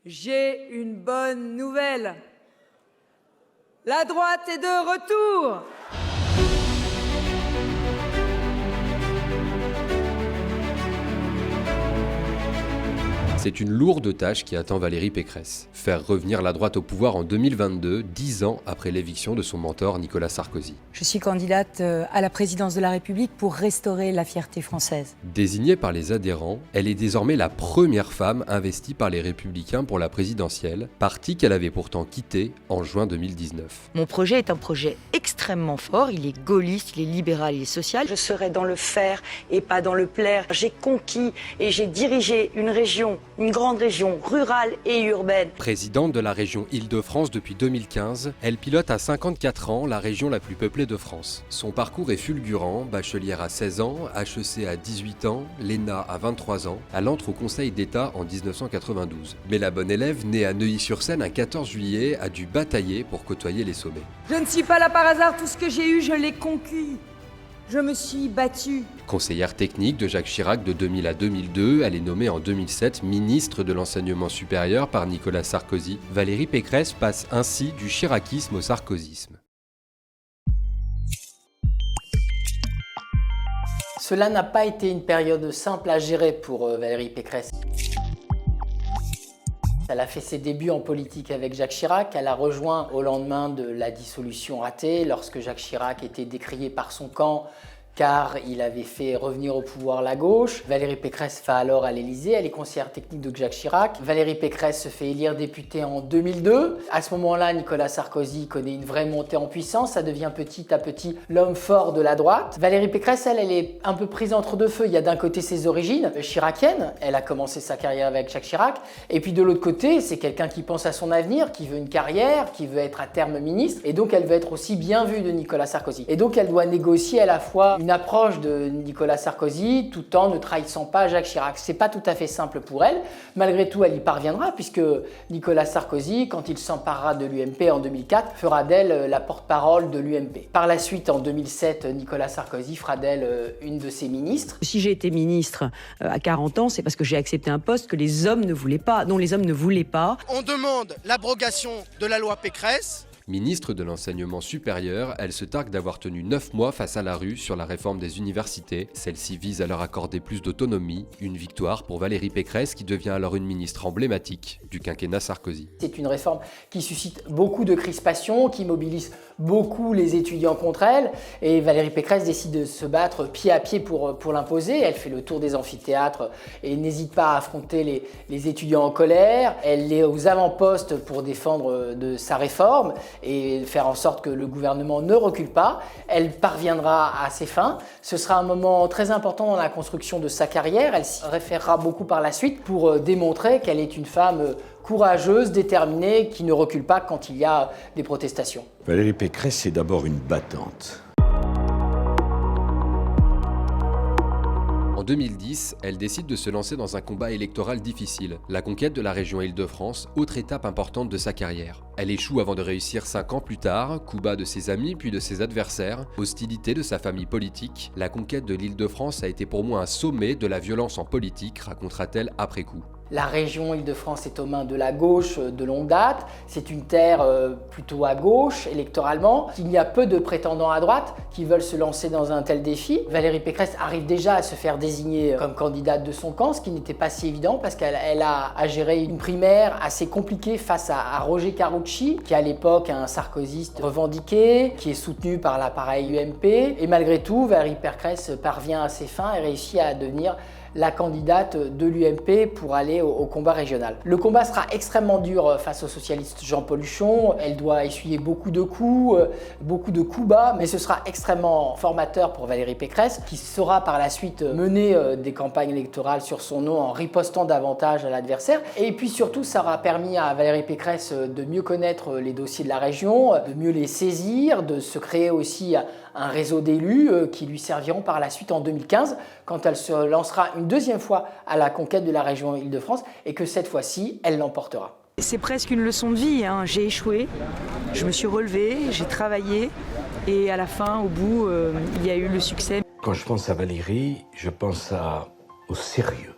J'ai une bonne nouvelle. La droite est de retour. C'est une lourde tâche qui attend Valérie Pécresse. Faire revenir la droite au pouvoir en 2022, 10 ans après l'éviction de son mentor Nicolas Sarkozy. Je suis candidate à la présidence de la République pour restaurer la fierté française. Désignée par les adhérents, elle est désormais la première femme investie par les Républicains pour la présidentielle, parti qu'elle avait pourtant quitté en juin 2019. Mon projet est un projet extrêmement fort, il est gaulliste, il est libéral, il est social. Je serai dans le faire et pas dans le plaire. J'ai conquis et j'ai dirigé une région, une grande région rurale et urbaine. Présidente de la région Île-de-France depuis 2015, elle pilote à 54 ans la région la plus peuplée de France. Son parcours est fulgurant, bachelière à 16 ans, HEC à 18 ans, l'ENA à 23 ans. Elle entre au Conseil d'État en 1992. Mais la bonne élève, née à Neuilly-sur-Seine un 14 juillet, a dû batailler pour côtoyer les sommets. Je ne suis pas là par hasard, tout ce que j'ai eu, je l'ai conquis. Je me suis battue. Conseillère technique de Jacques Chirac de 2000 à 2002, elle est nommée en 2007 ministre de l'Enseignement supérieur par Nicolas Sarkozy. Valérie Pécresse passe ainsi du chiracisme au sarkozysme. Cela n'a pas été une période simple à gérer pour Valérie Pécresse. Elle a fait ses débuts en politique avec Jacques Chirac. Elle a rejoint au lendemain de la dissolution ratée, lorsque Jacques Chirac était décrié par son camp car il avait fait revenir au pouvoir la gauche. Valérie Pécresse va alors à l'Élysée, elle est conseillère technique de Jacques Chirac. Valérie Pécresse se fait élire députée en 2002. À ce moment-là, Nicolas Sarkozy connaît une vraie montée en puissance, ça devient petit à petit l'homme fort de la droite. Valérie Pécresse, elle est un peu prise entre deux feux. Il y a d'un côté ses origines chiraciennes, elle a commencé sa carrière avec Jacques Chirac, et puis de l'autre côté, c'est quelqu'un qui pense à son avenir, qui veut une carrière, qui veut être à terme ministre, et donc elle veut être aussi bien vue de Nicolas Sarkozy. Et donc elle doit négocier à la fois une approche de Nicolas Sarkozy tout en ne trahissant pas Jacques Chirac. C'est pas tout à fait simple pour elle. Malgré tout, elle y parviendra puisque Nicolas Sarkozy, quand il s'emparera de l'UMP en 2004, fera d'elle la porte-parole de l'UMP. Par la suite, en 2007, Nicolas Sarkozy fera d'elle une de ses ministres. Si j'ai été ministre à 40 ans, c'est parce que j'ai accepté un poste que les hommes ne voulaient pas, dont les hommes ne voulaient pas. On demande l'abrogation de la loi Pécresse. Ministre de l'Enseignement supérieur, elle se targue d'avoir tenu 9 mois face à la rue sur la réforme des universités. Celle-ci vise à leur accorder plus d'autonomie, une victoire pour Valérie Pécresse qui devient alors une ministre emblématique du quinquennat Sarkozy. C'est une réforme qui suscite beaucoup de crispations, qui mobilise beaucoup les étudiants contre elle, et Valérie Pécresse décide de se battre pied à pied pour l'imposer. Elle fait le tour des amphithéâtres et n'hésite pas à affronter les étudiants en colère. Elle est aux avant-postes pour défendre de sa réforme et faire en sorte que le gouvernement ne recule pas. Elle parviendra à ses fins. Ce sera un moment très important dans la construction de sa carrière. Elle s'y référera beaucoup par la suite pour démontrer qu'elle est une femme courageuse, déterminée, qui ne recule pas quand il y a des protestations. Valérie Pécresse est d'abord une battante. En 2010, elle décide de se lancer dans un combat électoral difficile, la conquête de la région Île-de-France, autre étape importante de sa carrière. Elle échoue avant de réussir 5 ans plus tard, coup bas de ses amis puis de ses adversaires, hostilité de sa famille politique. La conquête de l'Île-de-France a été pour moi un sommet de la violence en politique, racontera-t-elle après coup. La région Île-de-France est aux mains de la gauche de longue date. C'est une terre plutôt à gauche électoralement. Il y a peu de prétendants à droite qui veulent se lancer dans un tel défi. Valérie Pécresse arrive déjà à se faire désigner comme candidate de son camp, ce qui n'était pas si évident parce qu'elle a à gérer une primaire assez compliquée face à Roger Carucci, qui est à l'époque un sarkozyste revendiqué, qui est soutenu par l'appareil UMP. Et malgré tout, Valérie Pécresse parvient à ses fins et réussit à devenir la candidate de l'UMP pour aller au combat régional. Le combat sera extrêmement dur face au socialiste Jean-Paul Huchon. Elle doit essuyer beaucoup de coups bas, mais ce sera extrêmement formateur pour Valérie Pécresse, qui saura par la suite mener des campagnes électorales sur son nom en ripostant davantage à l'adversaire. Et puis surtout, ça aura permis à Valérie Pécresse de mieux connaître les dossiers de la région, de mieux les saisir, de se créer aussi un réseau d'élus qui lui serviront par la suite en 2015, quand elle se lancera une deuxième fois à la conquête de la région Île-de-France et que cette fois-ci, elle l'emportera. C'est presque une leçon de vie, hein. J'ai échoué, je me suis relevée, j'ai travaillé et à la fin, au bout, il y a eu le succès. Quand je pense à Valérie, je pense au sérieux.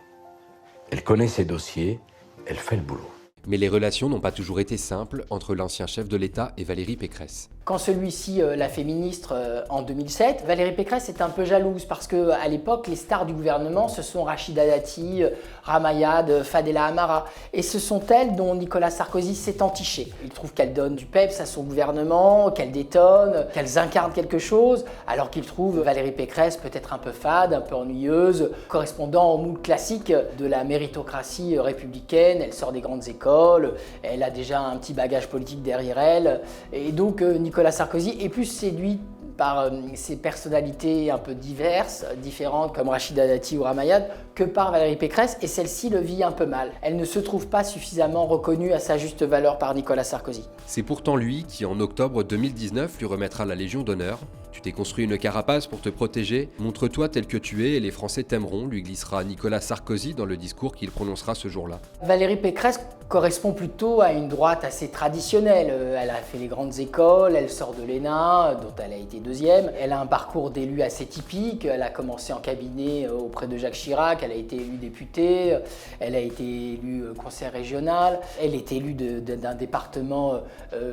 Elle connaît ses dossiers, elle fait le boulot. Mais les relations n'ont pas toujours été simples entre l'ancien chef de l'État et Valérie Pécresse. Quand celui-ci l'a fait ministre en 2007, Valérie Pécresse était un peu jalouse parce qu'à l'époque, les stars du gouvernement, ce sont Rachida Dati, Ramayad, Fadela Amara. Et ce sont elles dont Nicolas Sarkozy s'est entiché. Il trouve qu'elles donnent du peps à son gouvernement, qu'elles détonnent, qu'elles incarnent quelque chose, alors qu'il trouve Valérie Pécresse peut-être un peu fade, un peu ennuyeuse, correspondant au moule classique de la méritocratie républicaine. Elle sort des grandes écoles, elle a déjà un petit bagage politique derrière elle. Et donc Nicolas Sarkozy est plus séduit par ses personnalités un peu différentes, comme Rachida Dati ou Ramayad, que par Valérie Pécresse, et celle-ci le vit un peu mal. Elle ne se trouve pas suffisamment reconnue à sa juste valeur par Nicolas Sarkozy. C'est pourtant lui qui, en octobre 2019, lui remettra la Légion d'honneur. Tu t'es construit une carapace pour te protéger, montre-toi tel que tu es et les Français t'aimeront, lui glissera Nicolas Sarkozy dans le discours qu'il prononcera ce jour-là. Valérie Pécresse correspond plutôt à une droite assez traditionnelle. Elle a fait les grandes écoles, elle sort de l'ENA, dont elle a été deuxième. Elle a un parcours d'élu assez typique. Elle a commencé en cabinet auprès de Jacques Chirac, elle a été élue députée, elle a été élue conseillère régional, elle est élue d'un département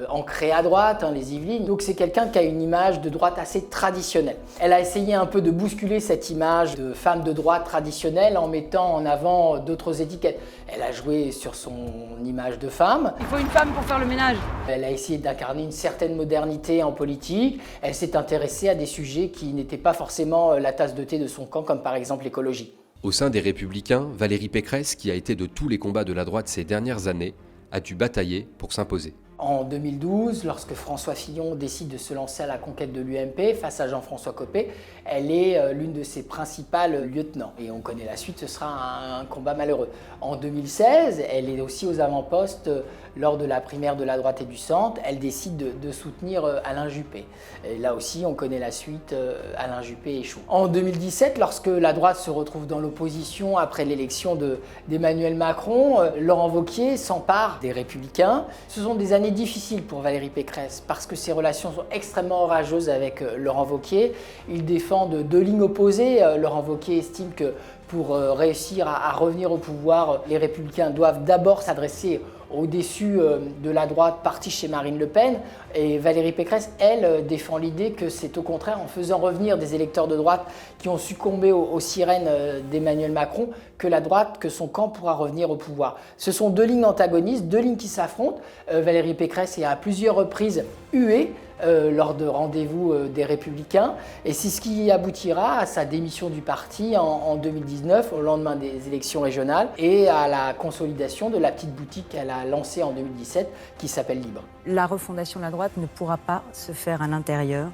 ancré à droite, les Yvelines. Donc c'est quelqu'un qui a une image de droite assez traditionnelle. Elle a essayé un peu de bousculer cette image de femme de droite traditionnelle en mettant en avant d'autres étiquettes. Elle a joué sur son image de femme. Il faut une femme pour faire le ménage. Elle a essayé d'incarner une certaine modernité en politique. Elle s'est intéressée à des sujets qui n'étaient pas forcément la tasse de thé de son camp, comme par exemple l'écologie. Au sein des Républicains, Valérie Pécresse, qui a été de tous les combats de la droite ces dernières années, a dû batailler pour s'imposer. En 2012, lorsque François Fillon décide de se lancer à la conquête de l'UMP face à Jean-François Copé, elle est l'une de ses principales lieutenants. Et on connaît la suite, ce sera un combat malheureux. En 2016, elle est aussi aux avant-postes lors de la primaire de la droite et du centre. Elle décide de soutenir Alain Juppé. Et là aussi, on connaît la suite, Alain Juppé échoue. En 2017, lorsque la droite se retrouve dans l'opposition après l'élection d'Emmanuel Macron, Laurent Wauquiez s'empare des Républicains. Ce sont des années difficile pour Valérie Pécresse parce que ses relations sont extrêmement orageuses avec Laurent Wauquiez. Ils défendent deux lignes opposées. Laurent Wauquiez estime que pour réussir à revenir au pouvoir, les Républicains doivent d'abord s'adresser au-dessus de la droite partie chez Marine Le Pen. Et Valérie Pécresse, elle, défend l'idée que c'est au contraire en faisant revenir des électeurs de droite qui ont succombé aux sirènes d'Emmanuel Macron que la droite, que son camp pourra revenir au pouvoir. Ce sont deux lignes antagonistes, deux lignes qui s'affrontent. Valérie Pécresse est à plusieurs reprises huée lors de rendez-vous des Républicains. Et c'est ce qui aboutira à sa démission du parti en 2019, au lendemain des élections régionales, et à la consolidation de la petite boutique qu'elle a lancée en 2017, qui s'appelle Libre. La refondation de la droite ne pourra pas se faire à l'intérieur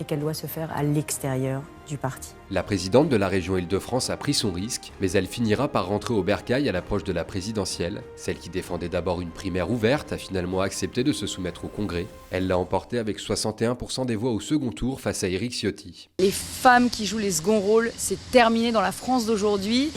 et qu'elle doit se faire à l'extérieur du parti. La présidente de la région Île-de-France a pris son risque, mais elle finira par rentrer au bercail à l'approche de la présidentielle. Celle qui défendait d'abord une primaire ouverte a finalement accepté de se soumettre au Congrès. Elle l'a emporté avec 61% des voix au second tour face à Éric Ciotti. Les femmes qui jouent les seconds rôles, c'est terminé dans la France d'aujourd'hui.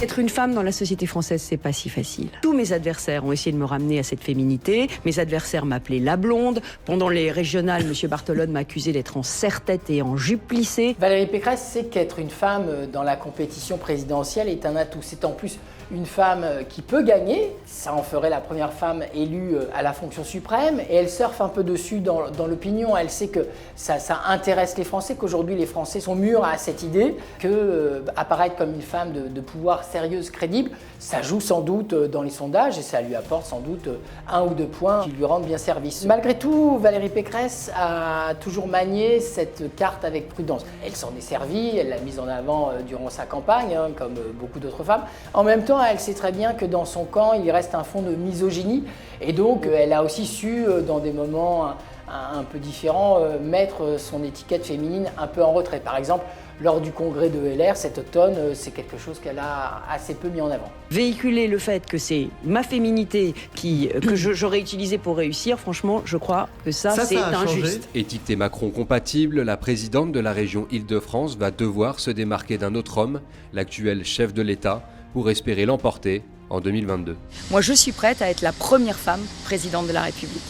Être une femme dans la société française, c'est pas si facile. Tous mes adversaires ont essayé de me ramener à cette féminité. Mes adversaires m'appelaient la blonde. Pendant les régionales, M. Barthelone m'a accusé d'être en serre-tête et en jupe plissée. Valérie Pécresse sait qu'être une femme dans la compétition présidentielle est un atout. C'est en plus une femme qui peut gagner. Ça en ferait la première femme élue à la fonction suprême. Et elle surfe un peu dessus dans l'opinion. Elle sait que ça intéresse les Français, qu'aujourd'hui les Français sont mûrs à cette idée que apparaître comme une femme de pouvoir sérieuse, crédible, ça joue sans doute dans les sondages et ça lui apporte sans doute 1 ou 2 points qui lui rendent bien service. Malgré tout, Valérie Pécresse a toujours manié cette carte avec prudence. Elle s'en est servie, elle l'a mise en avant durant sa campagne, comme beaucoup d'autres femmes. En même temps, elle sait très bien que dans son camp, il reste un fond de misogynie et donc elle a aussi su, dans des moments un peu différents, mettre son étiquette féminine un peu en retrait. Par exemple, lors du congrès de LR cet automne, c'est quelque chose qu'elle a assez peu mis en avant. Véhiculer le fait que c'est ma féminité que j'aurais utilisée pour réussir, franchement, je crois que ça c'est injuste. Étiquetée Macron compatible, la présidente de la région Île-de-France va devoir se démarquer d'un autre homme, l'actuel chef de l'État, pour espérer l'emporter en 2022. Moi, je suis prête à être la première femme présidente de la République.